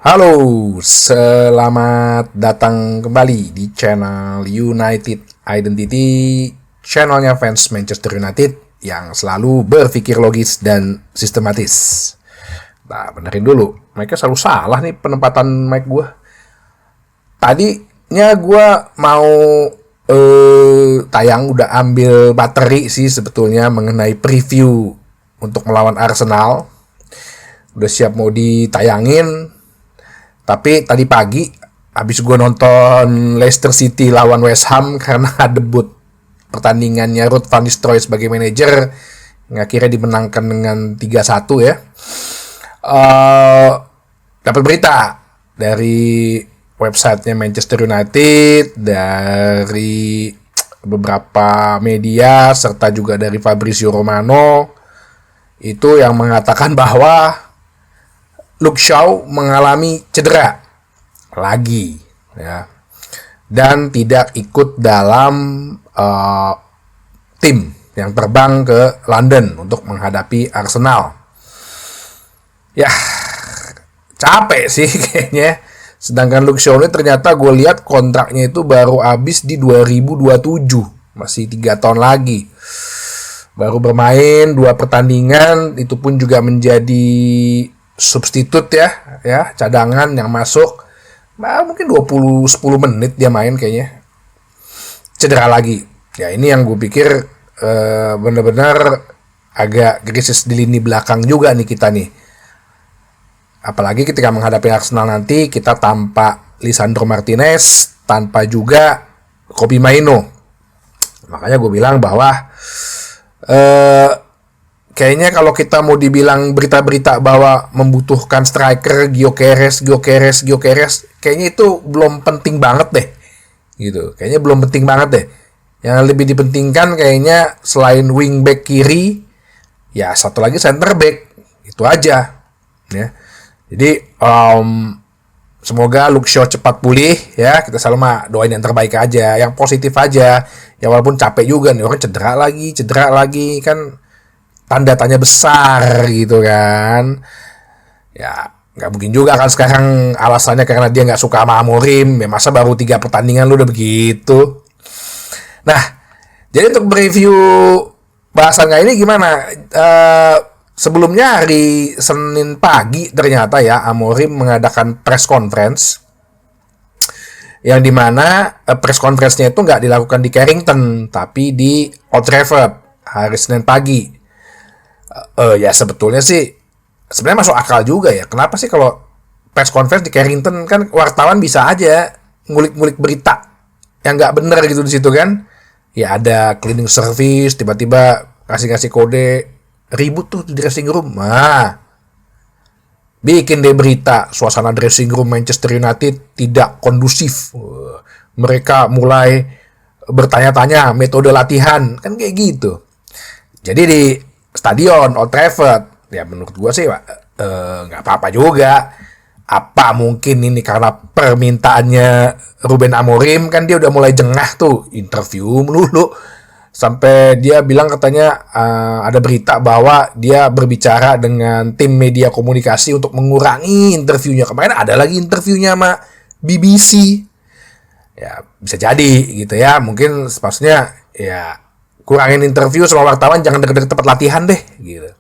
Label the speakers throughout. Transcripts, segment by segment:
Speaker 1: Halo, selamat datang kembali di channel United Identity, channelnya fans Manchester United yang selalu berpikir logis dan sistematis. Nah, benerin dulu, mereka selalu salah nih penempatan mic gue. Tadinya gue mau tayang udah ambil materi sih sebetulnya mengenai preview untuk melawan Arsenal. Udah siap mau ditayangin. Tapi tadi pagi habis gue nonton Leicester City lawan West Ham karena debut pertandingannya Ruud van Nistelrooy sebagai manajer yang akhirnya dimenangkan dengan 3-1 ya. Dapat berita dari websitenya Manchester United, dari beberapa media serta juga dari Fabrizio Romano itu yang mengatakan bahwa Luke Shaw mengalami cedera lagi ya, dan tidak ikut dalam tim yang terbang ke London untuk menghadapi Arsenal. Ya, capek sih kayaknya. Sedangkan Luke Shaw ini ternyata gue lihat kontraknya itu baru habis di 2027, masih 3 tahun lagi. Baru bermain 2 pertandingan, itu pun juga menjadi substitut ya, cadangan yang masuk. Mungkin 10 menit dia main kayaknya. Cedera lagi. Ya ini yang gue pikir benar-benar agak krisis di lini belakang juga nih kita nih. Apalagi ketika menghadapi Arsenal nanti kita tanpa Lisandro Martinez, tanpa juga Kobbie Mainoo. Makanya gue bilang bahwa kayaknya kalau kita mau dibilang berita-berita bahwa membutuhkan striker Gyökeres, kayaknya itu belum penting banget deh. Gitu. Kayaknya belum penting banget deh. Yang lebih dipentingkan kayaknya selain wingback kiri, ya satu lagi center back. Itu aja. Ya. Jadi semoga Luke Shaw cepat pulih ya. Kita selalu doain yang terbaik aja, yang positif aja. Ya walaupun capek juga nih orang cedera lagi kan tanda tanya besar gitu kan. Ya nggak mungkin juga kan sekarang alasannya karena dia nggak suka sama Amorim. Ya masa baru 3 pertandingan lu udah begitu. Nah, jadi untuk review bahasan kali ini gimana? Sebelumnya hari Senin pagi ternyata ya Amorim mengadakan press conference yang dimana press conference-nya itu nggak dilakukan di Carrington tapi di Old Trafford hari Senin pagi. Ya sebetulnya sih sebenarnya masuk akal juga ya. Kenapa sih kalau press conference di Carrington kan wartawan bisa aja ngulik-ngulik berita yang nggak bener gitu di situ kan? Ya ada cleaning service tiba-tiba kasih kode ribut tuh di dressing room. Bikin deh berita suasana dressing room Manchester United tidak kondusif. Mereka mulai bertanya-tanya metode latihan kan kayak gitu. Jadi di stadion Old Trafford ya menurut gue sih nggak apa-apa juga. Apa mungkin ini karena permintaannya Ruben Amorim kan dia udah mulai jengah tuh interview melulu sampai dia bilang katanya ada berita bahwa dia berbicara dengan tim media komunikasi untuk mengurangi interviewnya. Kemarin ada lagi interviewnya sama BBC. Ya bisa jadi gitu ya, mungkin maksudnya ya kurangin interview sama wartawan, jangan deket-deket tempat latihan deh gitu.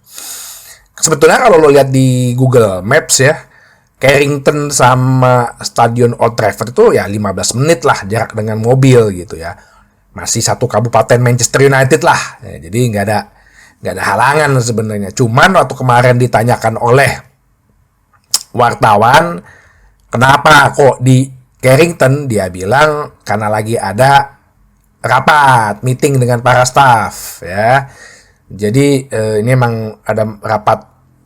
Speaker 1: Sebetulnya kalau lo lihat di Google Maps ya, Carrington sama Stadion Old Trafford itu ya 15 menit lah jarak dengan mobil gitu ya. Masih satu kabupaten Manchester United lah. Ya, jadi nggak ada halangan sebenarnya. Cuman waktu kemarin ditanyakan oleh wartawan kenapa kok di Carrington, dia bilang karena lagi ada rapat meeting dengan para staff ya. Jadi ini emang ada rapat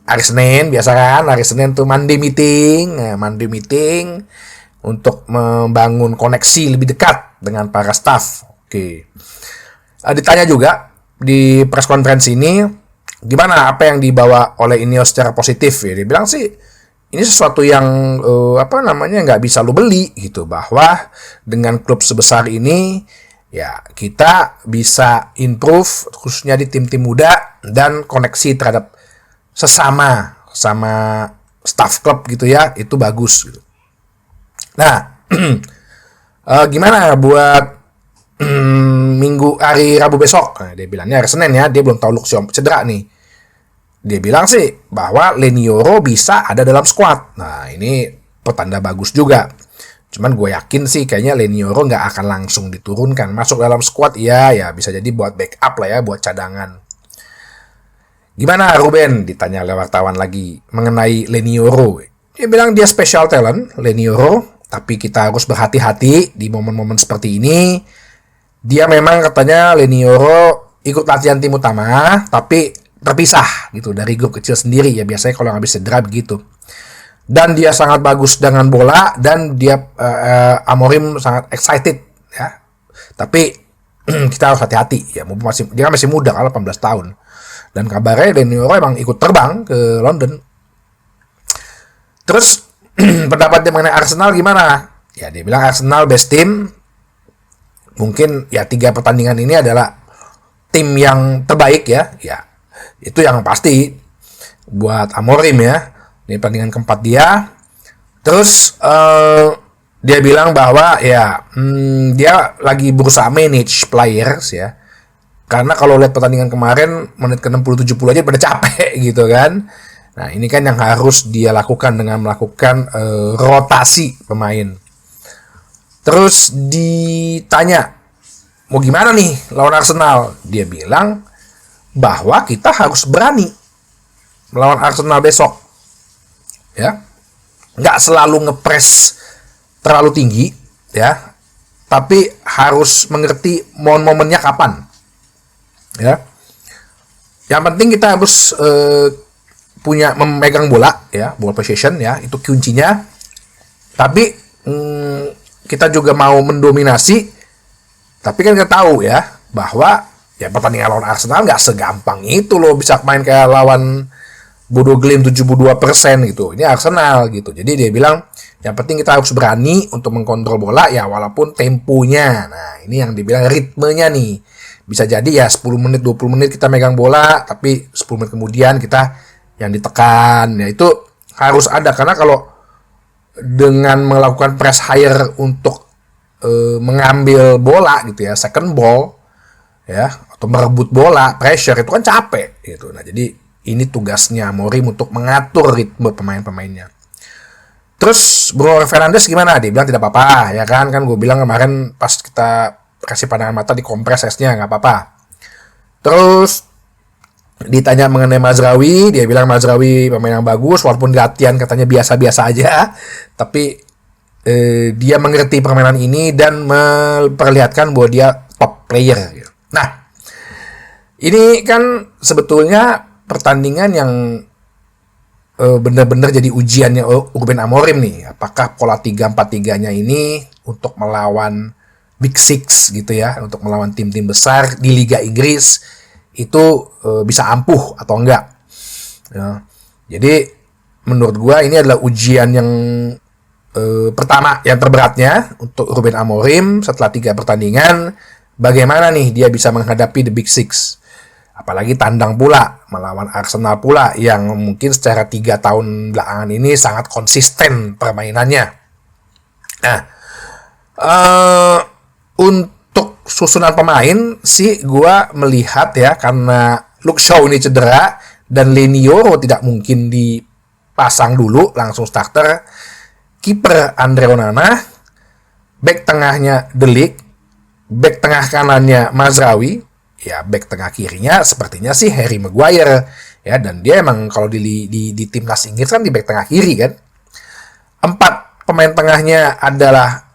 Speaker 1: hari Senin, biasa kan hari Senin tuh Monday meeting untuk membangun koneksi lebih dekat dengan para staff. Oke. Ditanya juga di press conference ini gimana apa yang dibawa oleh Ineos secara positif ya. Dia bilang sih ini sesuatu yang nggak bisa lo beli gitu, bahwa dengan klub sebesar ini ya kita bisa improve khususnya di tim-tim muda dan koneksi terhadap sesama staff klub gitu ya, itu bagus gitu. Nah, gimana buat minggu hari Rabu besok? Nah, dia bilangnya hari Senin ya, dia belum tahu Luke Shaw cedera nih. Dia bilang sih bahwa Lenioro bisa ada dalam squad. Nah, ini pertanda bagus juga. Cuman gue yakin sih kayaknya Lenioro nggak akan langsung diturunkan. Masuk dalam squad ya bisa jadi buat backup lah ya, buat cadangan. Gimana Ruben? Ditanya oleh wartawan lagi mengenai Lenioro. Dia bilang dia special talent, Lenioro. Tapi kita harus berhati-hati di momen-momen seperti ini. Dia memang katanya Lenioro ikut latihan tim utama, tapi terpisah gitu dari grup kecil sendiri ya. Biasanya kalau habis cedera begitu. Dan dia sangat bagus dengan bola, dan dia Amorim sangat excited ya. Tapi kita harus hati-hati ya, dia masih muda kan 18 tahun. Dan kabarnya Lenioro emang ikut terbang ke London. Terus pendapatnya mengenai Arsenal gimana? Ya dia bilang Arsenal best team. Mungkin ya 3 pertandingan ini adalah tim yang terbaik ya. Ya itu yang pasti buat Amorim ya. Ini pertandingan keempat dia. Terus dia bilang bahwa ya dia lagi berusaha manage players ya. Karena kalau lihat pertandingan kemarin menit ke 60-70 aja pada capek gitu kan. Nah ini kan yang harus dia lakukan dengan melakukan rotasi pemain. Terus ditanya mau gimana nih lawan Arsenal? Dia bilang bahwa kita harus berani melawan Arsenal besok. Ya, nggak selalu ngepres terlalu tinggi ya, tapi harus mengerti momen-momennya kapan ya. Yang penting kita harus punya memegang bola ya, ball possession ya, itu kuncinya. Tapi kita juga mau mendominasi, tapi kan kita tahu ya bahwa ya pertandingan lawan Arsenal nggak segampang itu loh bisa main kayak lawan Bodo Glimt 72% gitu. Ini Arsenal gitu. Jadi dia bilang yang penting kita harus berani untuk mengkontrol bola ya walaupun temponya. Nah, ini yang dibilang ritmenya nih. Bisa jadi ya 10 menit 20 menit kita megang bola tapi 10 menit kemudian kita yang ditekan. Ya itu harus ada karena kalau dengan melakukan press higher untuk mengambil bola gitu ya, second ball ya atau merebut bola, pressure itu kan capek gitu. Nah, jadi ini tugasnya Amorim untuk mengatur ritme pemain-pemainnya. Terus Bruno Fernandes gimana? Dia bilang tidak apa-apa, ya kan? Kan gue bilang kemarin pas kita kasih pandangan mata di kompres esnya, nggak apa-apa. Terus ditanya mengenai Mazraoui, dia bilang Mazraoui pemain yang bagus, walaupun di latihan katanya biasa-biasa aja. Tapi dia mengerti permainan ini dan memperlihatkan bahwa dia top player. Nah, ini kan sebetulnya pertandingan yang benar-benar jadi ujiannya Ruben Amorim nih. Apakah pola 3-4-3-nya ini untuk melawan Big Six gitu ya, untuk melawan tim-tim besar di Liga Inggris itu bisa ampuh atau enggak. Ya. Jadi menurut gua ini adalah ujian yang pertama, yang terberatnya untuk Ruben Amorim setelah 3 pertandingan. Bagaimana nih dia bisa menghadapi The Big Six? Apalagi tandang pula melawan Arsenal pula yang mungkin secara 3 tahun belakangan ini sangat konsisten permainannya. Nah, untuk susunan pemain sih gue melihat ya, karena Luke Shaw ini cedera dan Lenioro tidak mungkin dipasang dulu langsung starter. Kiper Andre Onana, back tengahnya De Ligt, back tengah kanannya Mazraoui, ya back tengah kirinya sepertinya sih Harry Maguire ya, dan dia emang kalau di timnas Inggris kan di back tengah kiri kan. 4 pemain tengahnya adalah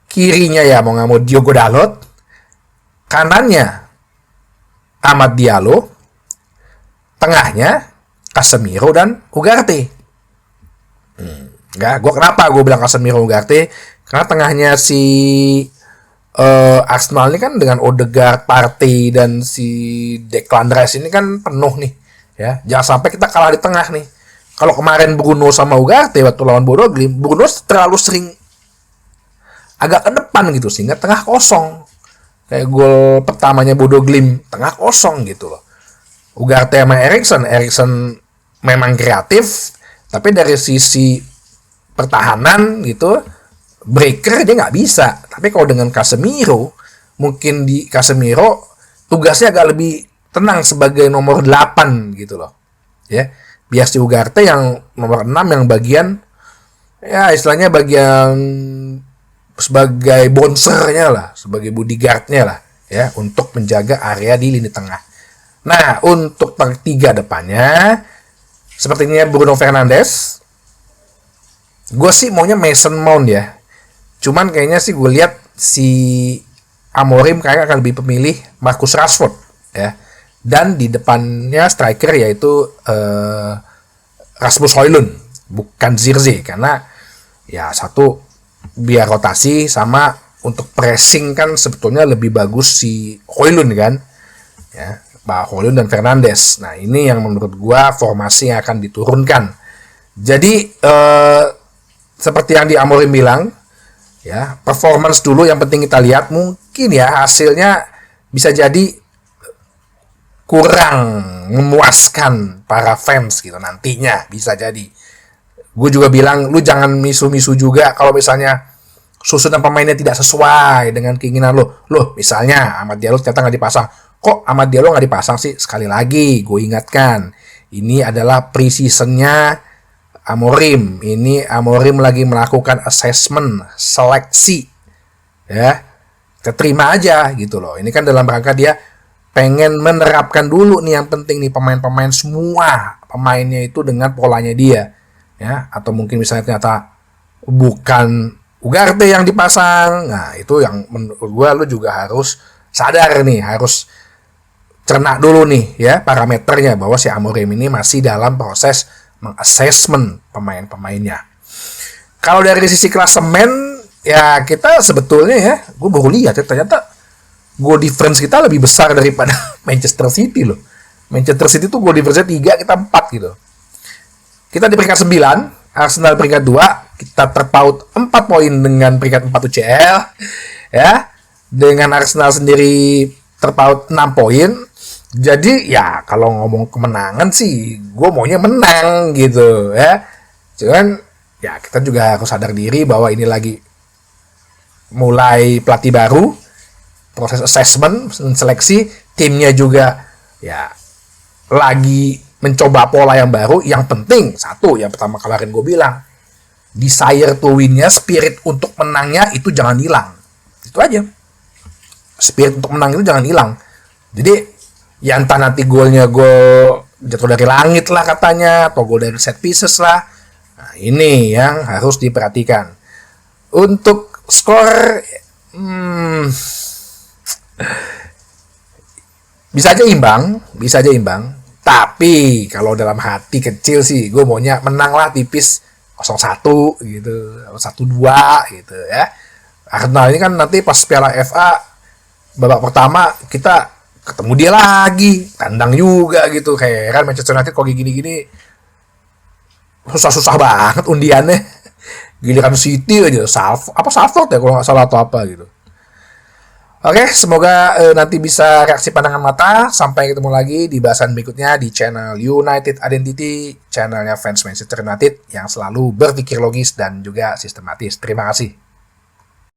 Speaker 1: kirinya ya mau nggak mau Diogo Dalot, kanannya Amad Diallo, tengahnya Casemiro dan Ugarte. Kenapa gue bilang Casemiro Ugarte? Karena tengahnya si Arsenal ini kan dengan Odegaard, Partey dan si Declan Rice ini kan penuh nih ya. Jangan sampai kita kalah di tengah nih. Kalau kemarin Bruno sama Ugarte waktu lawan Bodo Glimt, Bruno terlalu sering agak ke depan gitu sehingga tengah kosong. Kayak gol pertamanya Bodo Glimt, tengah kosong gitu loh. Ugarte sama Eriksen memang kreatif, Tapi dari sisi pertahanan gitu, breaker dia nggak bisa. Tapi kalau dengan Casemiro, mungkin di Casemiro tugasnya agak lebih tenang sebagai nomor 8 gitu loh. Ya, biar si Ugarte yang nomor 6 yang bagian, ya istilahnya bagian sebagai bonsernya lah, sebagai bodyguardnya lah, ya, untuk menjaga area di lini tengah. Nah, untuk tiga depannya, sepertinya Bruno Fernandes, gue sih maunya Mason Mount ya. Cuman kayaknya sih gue lihat si Amorim kayaknya akan lebih pemilih Marcus Rashford ya. Dan di depannya striker yaitu Rasmus Højlund, bukan Zirkzee, karena ya satu biar rotasi, sama untuk pressing kan sebetulnya lebih bagus si Højlund kan. Ya, Pak Højlund dan Fernandes. Nah, ini yang menurut gua formasi yang akan diturunkan. Jadi seperti yang di Amorim bilang, ya, performance dulu yang penting kita lihat. Mungkin ya hasilnya bisa jadi kurang memuaskan para fans gitu nantinya, bisa jadi. Gue juga bilang lu jangan misu-misu juga kalau misalnya susunan pemainnya tidak sesuai dengan keinginan lu. Loh, misalnya Amad Diallo ternyata nggak dipasang. Kok Amad Diallo nggak dipasang sih? Sekali lagi gue ingatkan, ini adalah pre-seasonnya Amorim. Ini Amorim lagi melakukan assessment, seleksi, ya, kita terima aja gitu loh. Ini kan dalam rangka dia pengen menerapkan dulu nih yang penting nih pemain-pemain, semua pemainnya itu dengan polanya dia, ya. Atau mungkin misalnya ternyata bukan Ugarte yang dipasang, nah itu yang menurut gue lu juga harus sadar nih, harus cerna dulu nih ya parameternya, bahwa si Amorim ini masih dalam proses mengassessment pemain-pemainnya. Kalau dari sisi klasemen ya kita sebetulnya ya, gue baru lihat ya, ternyata goal difference kita lebih besar daripada Manchester City loh. Manchester City tuh goal difference-nya 3, kita 4 gitu. Kita di peringkat 9, Arsenal peringkat 2, kita terpaut 4 poin dengan peringkat 4 UCL ya. Dengan Arsenal sendiri terpaut 6 poin. Jadi ya kalau ngomong kemenangan sih gue maunya menang gitu ya. Cuman ya kita juga harus sadar diri bahwa ini lagi mulai pelatih baru, proses assessment, seleksi, timnya juga ya lagi mencoba pola yang baru. Yang penting satu, yang pertama kemarin gue bilang, desire to win-nya, spirit untuk menangnya itu jangan hilang. Itu aja. Spirit untuk menang itu jangan hilang. Jadi ya entah nanti golnya gol jatuh dari langit lah katanya, atau gol dari set pieces lah. Nah, ini yang harus diperhatikan. Untuk skor bisa aja imbang. Tapi kalau dalam hati kecil sih gue maunya menang lah tipis 0-1 gitu, 1-2 gitu ya. Arsenal ini kan nanti pas Piala FA babak pertama kita ketemu dia lagi, tandang juga gitu. Heran Manchester United kok gini-gini susah-susah banget undiannya. Giliran City aja, Salford ya kalau nggak salah atau apa gitu. Oke, semoga nanti bisa reaksi pandangan mata. Sampai ketemu lagi di bahasan berikutnya di channel United Identity, channelnya fans Manchester United yang selalu berpikir logis dan juga sistematis. Terima kasih.